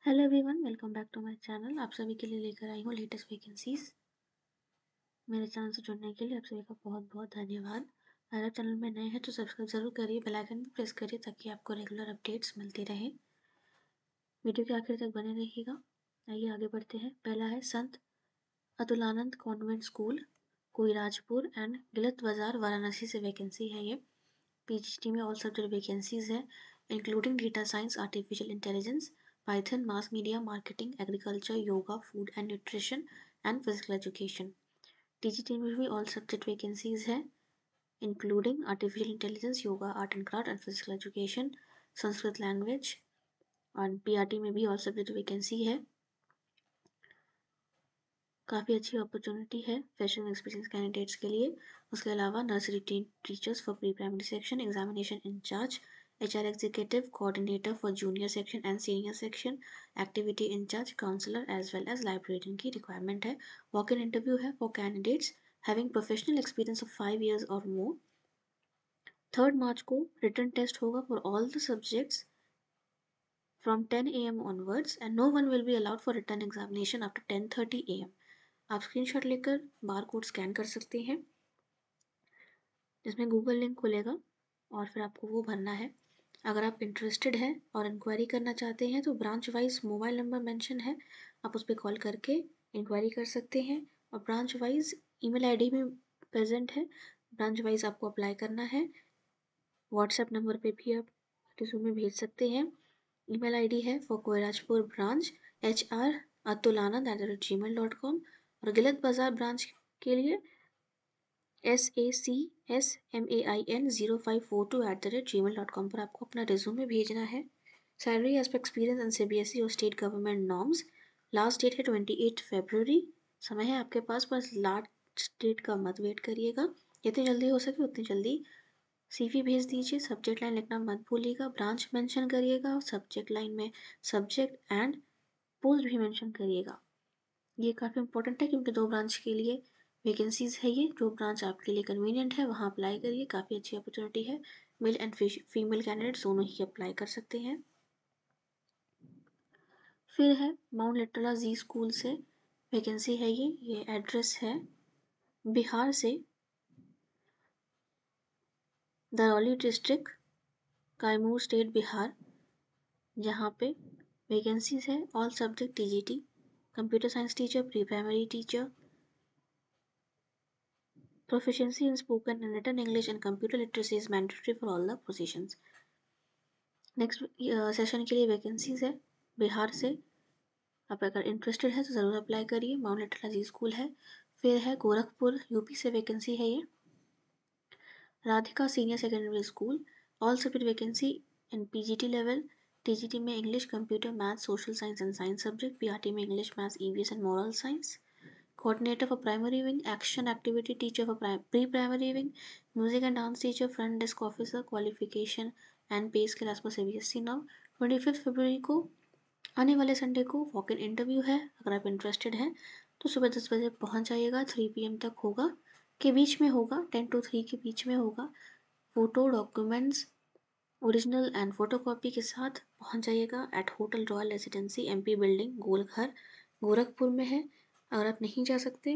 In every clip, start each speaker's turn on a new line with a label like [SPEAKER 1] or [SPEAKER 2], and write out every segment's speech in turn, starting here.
[SPEAKER 1] Hello everyone, welcome back to my channel. आप सभी के लिए लेकर आई हूँ लेटेस्ट वैकेंसीज। मेरे चैनल से जुड़ने के लिए आप सभी का बहुत बहुत धन्यवाद। अगर आप चैनल में नए हैं तो सब्सक्राइब जरूर करिए, बेल आइकन भी प्रेस करिए ताकि आपको रेगुलर अपडेट्स मिलते रहे। वीडियो के आखिर तक बने रहिएगा। आइए आगे बढ़ते हैं। पहला है संत अतुलानंद कॉन्वेंट स्कूल, कोईराजपुर एंड गिलत बाजार, वाराणसी से वैकेंसी है ये। पीजीटी में ऑल सब्जेक्ट वैकेंसीज है, including data science, artificial intelligence, Python, mass media, marketing, agriculture, yoga, food and nutrition and physical education. TGT में भी ऑल सब्जेक्ट वैकेंसीज है, including artificial intelligence, yoga, art and craft and physical education, Sanskrit language. और PRT में भी all subject vacancy है। काफ़ी अच्छी opportunity है फ्रेशर एक्सपीरियंस कैंडिडेट्स के लिए। उसके अलावा nursery teachers for pre primary section, examination incharge, HR executive, coordinator for junior section and senior section, activity incharge, counsellor as well as librarian की requirement है। वॉक इन इंटरव्यू है for candidates having professional experience of 5 years और more. 3rd March को written test होगा for all the subjects from 10 AM onwards and no one will be allowed for written examination after 10:30 AM. आप screenshot लेकर bar code scan कर सकते हैं, जिसमें Google link खुलेगा और फिर आपको वो भरना है। अगर आप इंटरेस्टेड हैं और इंक्वायरी करना चाहते हैं तो branch wise mobile number mention है, आप उस पर कॉल करके इंक्वायरी कर सकते हैं। और ब्रांच वाइज ईमेल आईडी भी प्रेजेंट है, ब्रांच वाइज आपको अप्लाई करना है। व्हाट्सएप नंबर पे भी आप रिज्यूमे भेज सकते हैं। ईमेल आईडी है फॉर कोईराजपुर ब्रांच hr@atulana@gmail.com और गिलत बाजार ब्रांच के लिए sacsmain0542@gmail.com पर आपको अपना रिज्यूमे भेजना है। सैलरी एज पर एक्सपीरियंस एंड CBSE और state government norms. Last date है 28 फरवरी। समय है आपके पास, बस लास्ट डेट का मत वेट करिएगा। जितनी जल्दी हो सके उतनी जल्दी CV भेज दीजिए। सब्जेक्ट लाइन लिखना मत भूलिएगा, ब्रांच मेंशन करिएगा और सब्जेक्ट लाइन में सब्जेक्ट एंड पोस्ट भी मेंशन करिएगा। ये काफ़ी इंपॉर्टेंट है क्योंकि 2 ब्रांच के लिए वैकेंसीज है ये। जो ब्रांच आपके लिए कन्वीनियंट है वहाँ अप्लाई करिए, काफ़ी अच्छी अपॉर्चुनिटी है। मेल एंड फीमेल कैंडिडेट्स दोनों ही अप्लाई कर सकते हैं। फिर है माउंट लिटला जी स्कूल से वैकेंसी है ये एड्रेस है बिहार से, दरौली डिस्ट्रिक्ट, कैमूर स्टेट, बिहार, जहाँ पे वैकेंसीज है all subject TGT, computer science teacher, pre primary teacher, proficiency in spoken and written English and computer literacy is mandatory for all the positions. Next session के लिए vacancies है बिहार से। आप अगर इंटरेस्टेड है तो ज़रूर अप्लाई करिए। माउंट लिटला जी स्कूल है। फिर है गोरखपुर यूपी से वैकेंसी है ये, Radhika senior secondary school, all subject vacancy इन PGT लेवल। TGT में English, computer, math, social science and science subject, PRT में English, maths, EVS and moral science. Coordinator for primary wing, action activity teacher for pre-primary wing, music and dance teacher, front desk officer, qualification and pay scale as per CBSE now। 25 फरवरी को आने वाले Sunday को walk in interview है। अगर आप interested हैं तो सुबह 10 बजे पहुंच जाइएगा। 3 PM तक होगा, के बीच में होगा, 10 to 3 के बीच में होगा। Photo documents original and photocopy के साथ पहुंच जाइएगा eight hotel royal residency MP building, Golghar, Gorakhpur में है। अगर आप नहीं जा सकते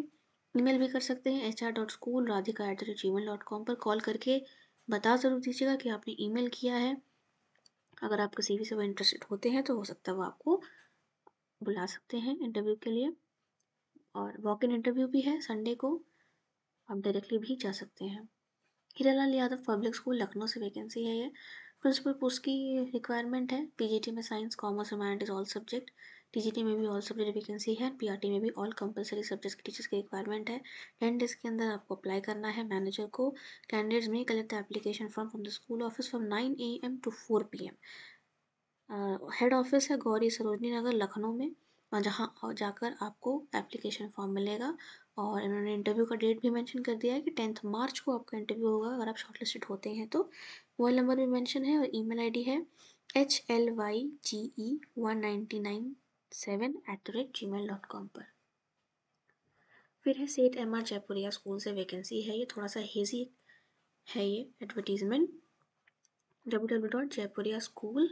[SPEAKER 1] ईमेल भी कर सकते हैं hr.schoolradhika@gmail.com पर कॉल करके बता ज़रूर दीजिएगा कि आपने ईमेल किया है। अगर आप किसी भी से वो इंटरेस्टेड होते हैं तो हो सकता है वो आपको बुला सकते हैं इंटरव्यू के लिए। और वॉक इन इंटरव्यू भी है संडे को, आप डायरेक्टली भी जा सकते हैं। हीरालाल यादव पब्लिक स्कूल लखनऊ से वैकेंसी है ये, प्रिंसिपल पोस्ट की रिक्वायरमेंट है। PGT में science, commerce, humanities all subject, TGT में भी ऑल सब्जेक्ट वैकेंसी है। PRT में भी ऑल कंपलसरी सब्जेक्ट के टीचर्स की रिक्वायरमेंट है। 10 डेज के अंदर आपको अप्लाई करना है। मैनेजर को कैंडिडेट्स में collect the application from the school office from 9 AM to 4 PM। Head office है गौरी सरोजनी नगर लखनऊ में, और जहाँ जाकर आपको एप्लीकेशन फॉर्म मिलेगा। और इन्होंने इंटरव्यू का डेट भी मेंशन कर दिया है कि 10 मार्च को आपका इंटरव्यू होगा। अगर आप शॉर्टलिस्टेड होते हैं तो मोबाइल नंबर भी मेंशन है और ईमेल आईडी है hlyge1997@gmail.com पर। फिर है सेठ MR जयपुरिया स्कूल से वैकेंसी है ये, थोड़ा सा हेजी है ये एडवर्टीजमेंट। www.jaipuriaschool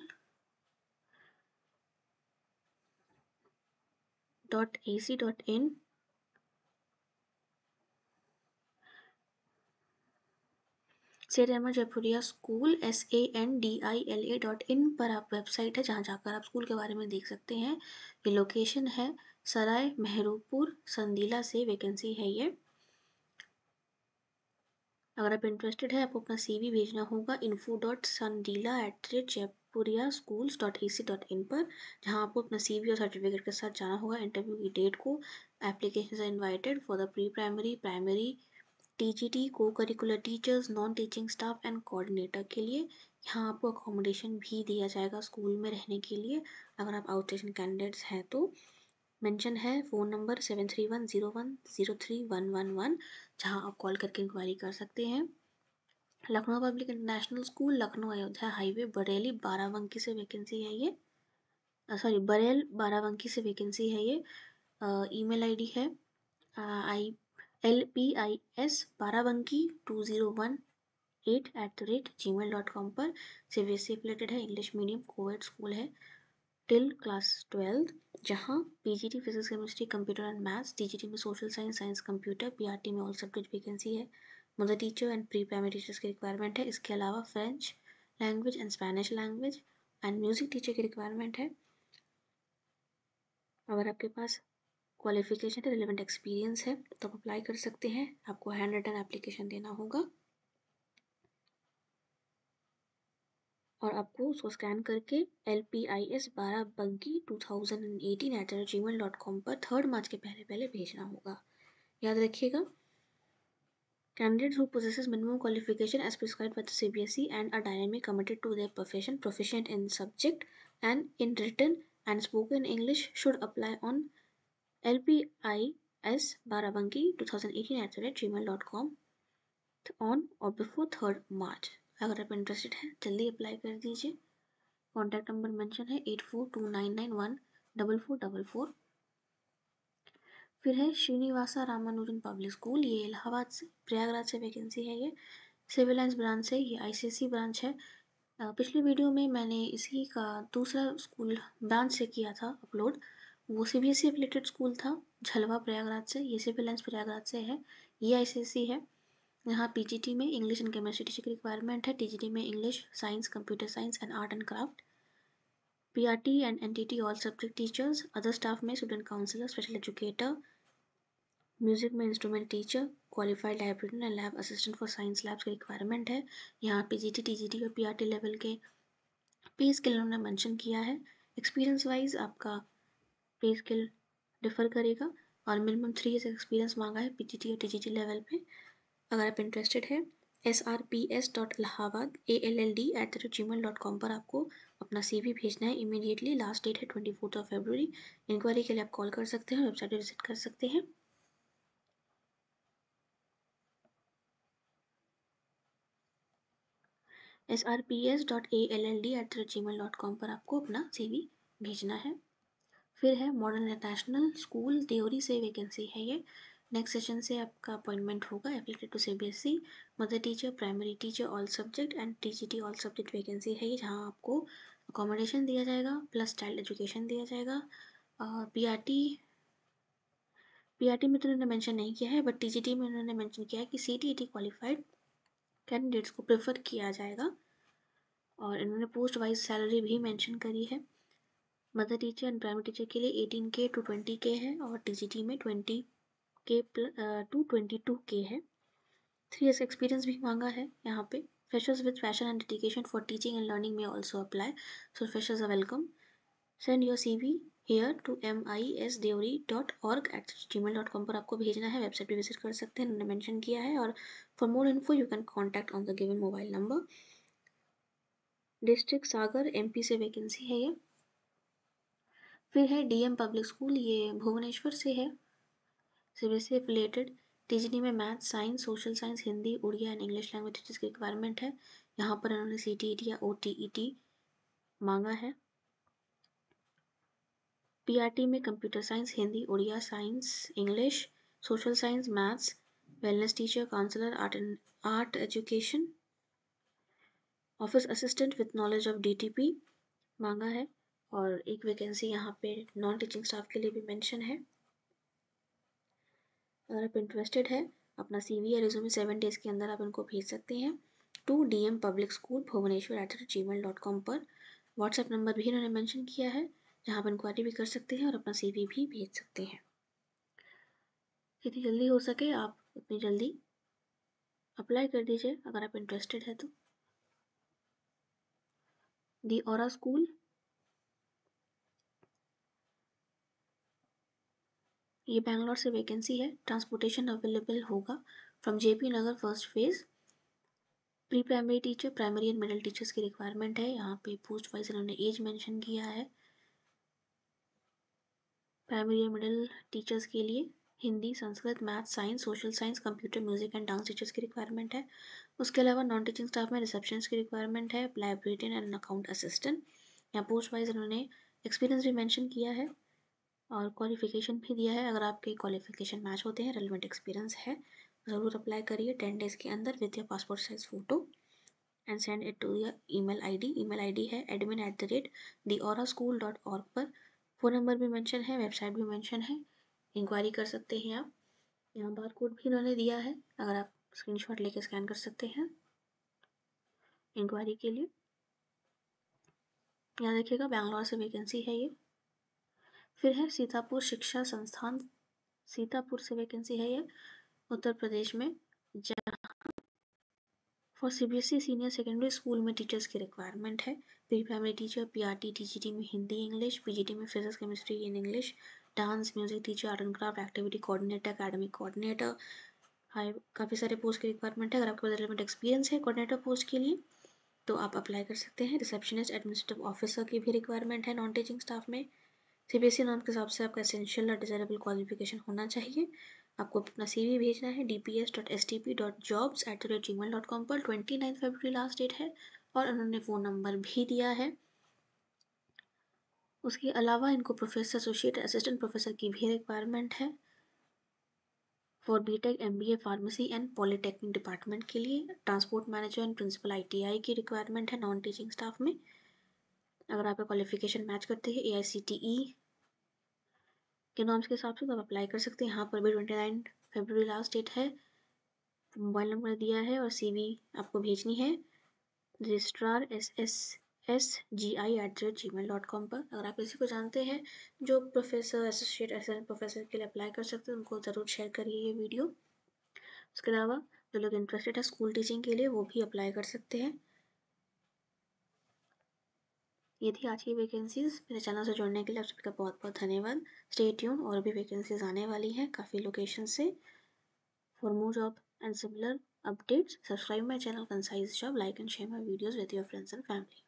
[SPEAKER 1] SANDILA@jpuryaschools.ac.in सेंट एमा जयपुरिया स्कूल SANDILA.in पर आप वेबसाइट है जहाँ जाकर आप स्कूल के बारे में देख सकते हैं। ये लोकेशन है सराय मेहरूपुर संदीला से वैकेंसी है ये। अगर आप इंटरेस्टेड है आपको अपना CV भेजना होगा info.sandila@jpuryaschools.ac.in पर, जहाँ आपको अपना CV और सर्टिफिकेट के साथ जाना होगा। इंटरव्यू की डेट को application invited for the pre primary primary TGT को curricular teachers non teaching staff and coordinator के लिए। यहाँ आपको अकोमोडेशन भी दिया जाएगा स्कूल में रहने के लिए अगर आप आउट स्टेशन कैंडिडेट्स हैं तो। मेंशन है फ़ोन नंबर 7310103111 जहाँ आप कॉल करके इंक्वायरी कर सकते हैं। Lucknow public international school Lucknow Ayodhya highway Bareilly Barabanki से वैकेंसी है ये। बरेल बाराबंकी से वैकेंसी है ये। ईमेल आईडी है LPIS बाराबंकी 2018@gmail.com पर। CBSE रिलेटेड है, इंग्लिश मीडियम कोएड स्कूल है टिल क्लास 12, जहाँ PGT physics chemistry computer and maths, TGT में social science science computer, PRT में ऑल सब्जेक्ट वैकेंसी है। Mother teacher and pre primary teachers की requirement है। इसके अलावा French language and Spanish language and music teacher की requirement है। अगर आपके पास क्वालिफिकेशन है, रिलेवेंट एक्सपीरियंस है तो आप अप्लाई कर सकते हैं। आपको हैंड रिटन एप्लीकेशन देना होगा और आपको उसको स्कैन करके LPIS बाराबंकी 2018@gmail.com पर 3 मार्च के पहले भेजना होगा। याद रखिएगा, candidates who possesses minimum qualification as prescribed by the CBSE and are dynamic committed to their profession, proficient in subject and in written and spoken English should apply on LPIS Barabanki 2018@gmail.com on or before 3 मार्च। अगर आप interested हैं जल्दी apply कर दीजिए। Contact number mention है 8429914444। फिर है Srinivasa Ramanujan public school, ये इलाहाबाद से प्रयागराज से वैकेंसी है ये। सिविल लाइंस ब्रांच से, ये ICSE ब्रांच है। पिछले वीडियो में मैंने इसी का दूसरा स्कूल ब्रांच से किया था अपलोड, वो CBSE रिलेटेड स्कूल था झलवा प्रयागराज से। ये सिविल लाइंस प्रयागराज से है, ये ICSE है। यहाँ PGT में इंग्लिश एंड केमिस्ट्री टीचर की रिक्वायरमेंट है। TGT में English science computer science and art and craft. PRT and NTT all subject teachers. Other staff में student counsellor, special educator, music में instrument teacher, qualified librarian and lab assistant for science labs की requirement है। यहाँ PGT TGT और PRT level के पे skill उन्होंने mention किया है। एक्सपीरियंस वाइज आपका पे स्किल डिफर करेगा और मिनिमम 3 ईयर्स एक्सपीरियंस मांगा है PGT और TGT लेवल पे। अगर आप इंटरेस्टेड है srps.allahabad@gmail.com पर आपको अपना CV भेजना है इमीडिएटली। लास्ट डेट है 24 फरवरी। इंक्वायरी के लिए आप कॉल कर सकते हैं, वेबसाइट विजिट कर सकते हैं। srps.all@gmail.com पर आपको अपना CV भेजना है। फिर है मॉडर्न इंटरनेशनल स्कूल देवरी से वैकेंसी है ये। नेक्स्ट सेशन से आपका अपॉइंटमेंट होगा एप्लीकेड to CBSE। Mother teacher, primary teacher all subject and TGT all subject vacancy है ये, जहाँ आपको अकोमोडेशन दिया जाएगा प्लस चाइल्ड एजुकेशन दिया जाएगा। PRT में तो उन्होंने मेंशन नहीं किया है, बट TGT में उन्होंने मेंशन किया है कि CTET क्वालिफाइड कैंडिडेट्स को प्रेफर किया जाएगा और इन्होंने पोस्ट वाइज सैलरी भी मेंशन करी है। Mother teacher and primary teacher के लिए 18K to 20K है और TGT में 20K to 22K है। 3 years एक्सपीरियंस भी मांगा है यहाँ पे। Freshers with passion and dedication for teaching and learning में also apply, so freshers are welcome. Send your CV here to misdeori.org@gmail.com पर आपको भेजना है। वेबसाइट पे विजिट कर सकते हैं, उन्होंने मेंशन किया है। और for more info you can contact on the given mobile number. District Sagar MP से वैकेंसी है ये। फिर है DM पब्लिक स्कूल, ये भुवनेश्वर से है। CBSE रिलेटेड TGT में maths science social science Hindi Odia and English language teachers की रिक्वायरमेंट है। यहाँ पर उन्होंने CTET या OTET मांगा है। PRT में computer science Hindi Odia science English social science maths wellness teacher counsellor art education office assistant with knowledge of DTP मांगा है। और एक वैकेंसी यहाँ पे नॉन टीचिंग स्टाफ के लिए भी मेंशन है। अगर आप इंटरेस्टेड है, अपना CV या रिज्यूमे 7 डेज़ के अंदर आप इनको भेज सकते हैं to DM public school bhubaneswar@gmail.com पर। व्हाट्सएप नंबर भी इन्होंने मेंशन किया है, जहाँ आप इंक्वायरी भी कर सकते हैं और अपना CV भी भेज सकते हैं। जितनी जल्दी हो सके आप उतनी जल्दी अप्लाई कर दीजिए अगर आप इंटरेस्टेड है तो। दी ऑरा स्कूल, ये बैंगलोर से वैकेंसी है। ट्रांसपोर्टेशन अवेलेबल होगा from JP Nagar first phase. Pre primary teacher, primary and middle teachers की रिक्वायरमेंट है। यहाँ पे पोस्ट वाइज इन्होंने एज मेंशन किया है। प्राइमरी एंड मिडिल टीचर्स के लिए Hindi, Sanskrit, math, science, social science, computer, music and dance teachers की रिक्वायरमेंट है। उसके अलावा नॉन टीचिंग स्टाफ में रिसेप्शनिस्ट की रिक्वायरमेंट है, लाइब्रेरियन एंड अकाउंट असिस्टेंट। यहाँ पोस्ट वाइज इन्होंने एक्सपीरियंस भी मेंशन किया है और क्वालिफिकेशन भी दिया है। अगर आपके क्वालिफिकेशन मैच होते हैं, रेलिवेंट एक्सपीरियंस है, ज़रूर अप्लाई करिए 10 डेज़ के अंदर with your passport size photo and send it to your email ID. Email ID है admin@theoraschool.org पर। फ़ोन नंबर भी मेंशन है, वेबसाइट भी मेंशन है, इंक्वायरी कर सकते हैं आप। यहाँ बार कोड भी इन्होंने दिया है, अगर आप स्क्रीनशॉट लेके स्कैन कर सकते हैं इंक्वायरी के लिए। यहाँ देखिएगा बैंगलोर से वैकेंसी है ये। फिर है सीतापुर शिक्षा संस्थान, सीतापुर से वैकेंसी है ये उत्तर प्रदेश में, for CBSE senior secondary school में टीचर्स की रिक्वायरमेंट है। Pre primary teacher, PRT, TGT में हिंदी इंग्लिश, PGT में physics chemistry in English, dance, music teacher, art and craft, activity coordinator, academic coordinator. High काफ़ी सारे पोस्ट की रिक्वायरमेंट है। अगर आपके पास रिलेवेंट एक्सपीरियंस है कोऑर्डिनेटर पोस्ट के लिए तो आप अप्लाई कर सकते हैं। रिसेप्शनिस्ट, एडमिनिस्ट्रेटिव ऑफिसर की भी रिक्वायरमेंट है नॉन टीचिंग स्टाफ में। CBSE नॉर्म के हिसाब से आपका एसेंशियल और डिजायरेबल क्वालिफिकेशन होना चाहिए। आपको अपना CV भेजना है dps.stp.jobs@gmail.com पर। 29 फरवरी लास्ट डेट है और उन्होंने फ़ोन नंबर भी दिया है। उसके अलावा इनको प्रोफेसर, एसोसिएट, असिस्टेंट प्रोफेसर की भी रिक्वायरमेंट है for BTech, MBA, pharmacy and polytechnic department के लिए। Transport manager and principal ITI की रिक्वायरमेंट है नॉन टीचिंग स्टाफ में। अगर आपका क्वालिफिकेशन मैच करते हैं AICTE के नॉर्म्स के हिसाब से तो आप अप्लाई कर सकते हैं। यहाँ पर भी 29 फरवरी लास्ट डेट है। मोबाइल नंबर दिया है और CV आपको भेजनी है रजिस्ट्रार SSSGI@gmail.com पर। अगर आप किसी को जानते हैं जो प्रोफेसर, एसोसिएट, असिस्टेंट प्रोफेसर के लिए अप्लाई कर सकते हैं, उनको ज़रूर शेयर करिए ये वीडियो। उसके अलावा जो लोग इंटरेस्टेड है स्कूल टीचिंग के लिए वो भी अप्लाई कर सकते हैं। ये थी आज की वैकेंसीज। मेरे चैनल से जुड़ने के लिए आप सबका बहुत बहुत धन्यवाद। स्टे ट्यून, और भी वैकेंसीज आने वाली हैं काफ़ी लोकेशन से। For more job and similar updates, subscribe my channel Concise Job, like and share my videos with your friends and family.